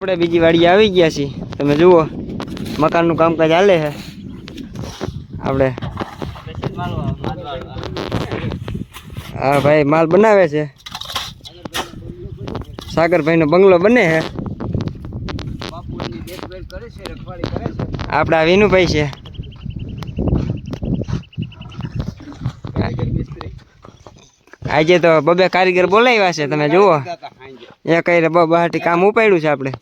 આપણે બીજી વાડી આવી ગયા છીએ. તમે જુઓ મકાનનું કામકાજ ચાલે છે. આપણે હા ભાઈ માલ બનાવે છે. સાગરભાઈનો બંગલો બને છે. આપણા વિનુભાઈ છે. આજે તો બબે કારીગર બોલાવ્યા છે. તમે જુઓ એ કઈ બહાટી કામ ઉપાડ્યું છે. આપણે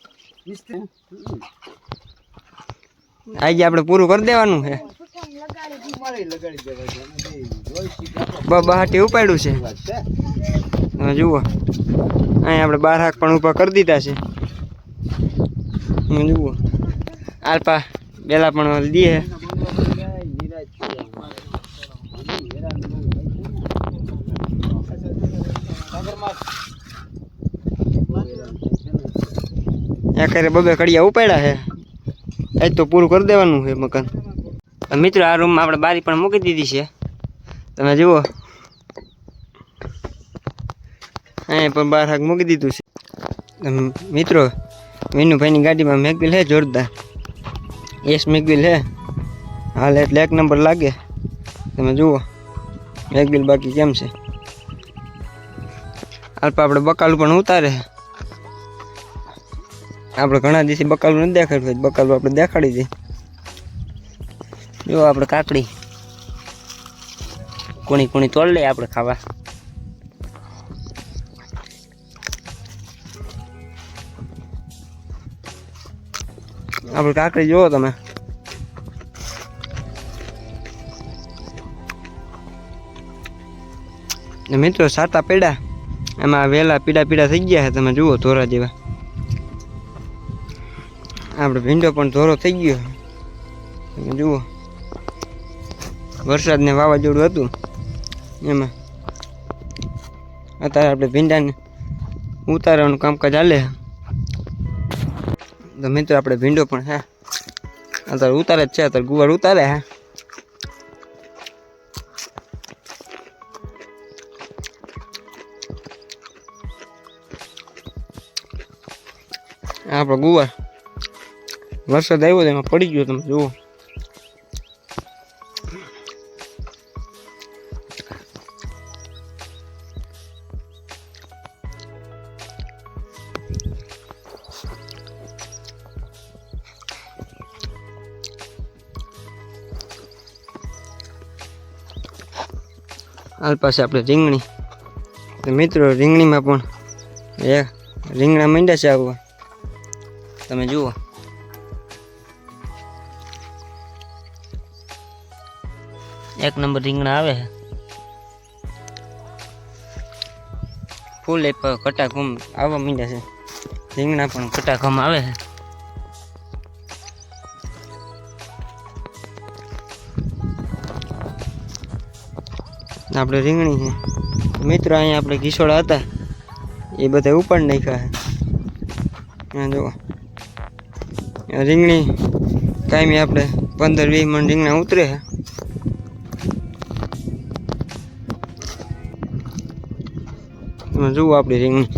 આજે આપણે પૂરું કરી દેવાનું છે. બહાટી ઉપાડ્યું છે. તમે જુઓ અહીં આપણે 12 હાક પણ ઊભા કરી દીધા છે. જુઓ આલ્પા બેલા પણ દે કરે બબે કડિયા ઉપાડ્યા છે. આજ તો પૂરું કરી દેવાનું છે મકાન. મિત્રો આ રૂમમાં આપણે બારી પણ મૂકી દીધી છે. તમે જુઓ અહીં પણ 12 હાક મૂકી દીધું છે. મિત્રો વિનુભાઈની ગાડીમાં મેકબિલ છે જોરદાર. એસ મેકબિલ છે હાલ એટલે 1 નંબર લાગે. તમે જુઓ મેકબિલ બાકી કેમ છે. આલ્પા આપણે બકાલું પણ ઉતારે. આપણે ઘણા દિવસે બકાલું નથી દેખાડ્યું. બકાલું આપણે દેખાડી દઈએ. જો આપણે કાકડી કોણી કોણી તોડ લઈએ આપણે ખાવા. આપણે કાકડી જુઓ તમે. મિત્રો સાતા પેડા એમાં વેલા પીડા પીડા થઈ ગયા છે. તમે જુઓ ધોરા જેવા. આપણે ભીંડો પણ ધોરો થઈ ગયો. તમે જુઓ વરસાદ ને વાવાઝોડું હતું એમાં અત્યારે આપણે ભીંડાને ઉતારવાનું કામકાજ ચાલે. તો મિત્રો આપણે ભીંડો પણ હે અત્યારે ઉતારે જ છે. અત્યારે ગુવાર ઉતારે હે. આપણો ગુવાર વરસાદ આવ્યો તો એમાં પડી ગયો. તમે જુઓ હાલ પાસે આપણે રીંગણી. તો મિત્રો રીંગણીમાં પણ રીંગણા માંડ્યા છે આવવા. તમે જુઓ એક નંબર રીંગણા આવે છે. ફૂલ એ કટાઘમ આવવા માંડ્યા છે. રીંગણા પણ કટાઘમ આવે છે. આપણે રીંગણી છે. મિત્રો અહીંયા આપણે ઘીસોડા હતા એ બધા ઉપાડ નાખ્યા છે. જુઓ રીંગણી કાયમી આપણે 15-20 મણ રીંગણા ઉતરે છે. તમે જુઓ આપણી રીંગણી.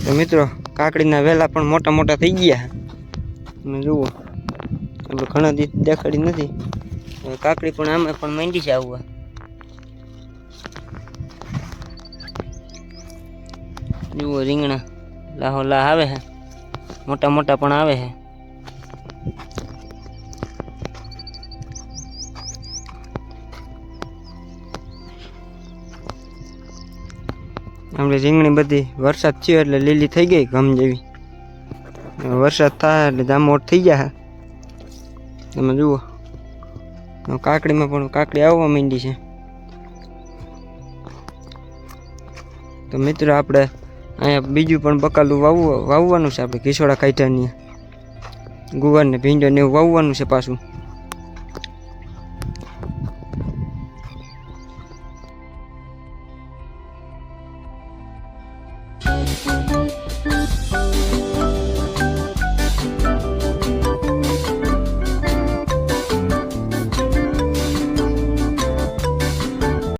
તો મિત્રો કાકડીના વેલા પણ મોટા મોટા થઈ ગયા. તમે જુઓ આપણે ઘણા દિવસ દેખાડી નથી. કાકડી પણ આમાં પણ માંડી છે આવવા. જુઓ રીંગણા લાહો લાહ આવે છે. મોટા મોટા પણ આવે છે. આપણે રીંગણી બધી વરસાદ થયો એટલે લીલી થઈ ગઈ ઘમ જેવી. વરસાદ થાય એટલે જામોટ થઈ ગયા. તમે જુઓ કાકડીમાં પણ કાકડી આવવા માંડી છે. તો મિત્રો આપણે અહીંયા બીજું પણ બકાલું વાવવાનું છે. આપણે ઘીસોડા કાઢ્યાની ગુવાર ને ભીંડો ને એવું વાવવાનું છે પાછું.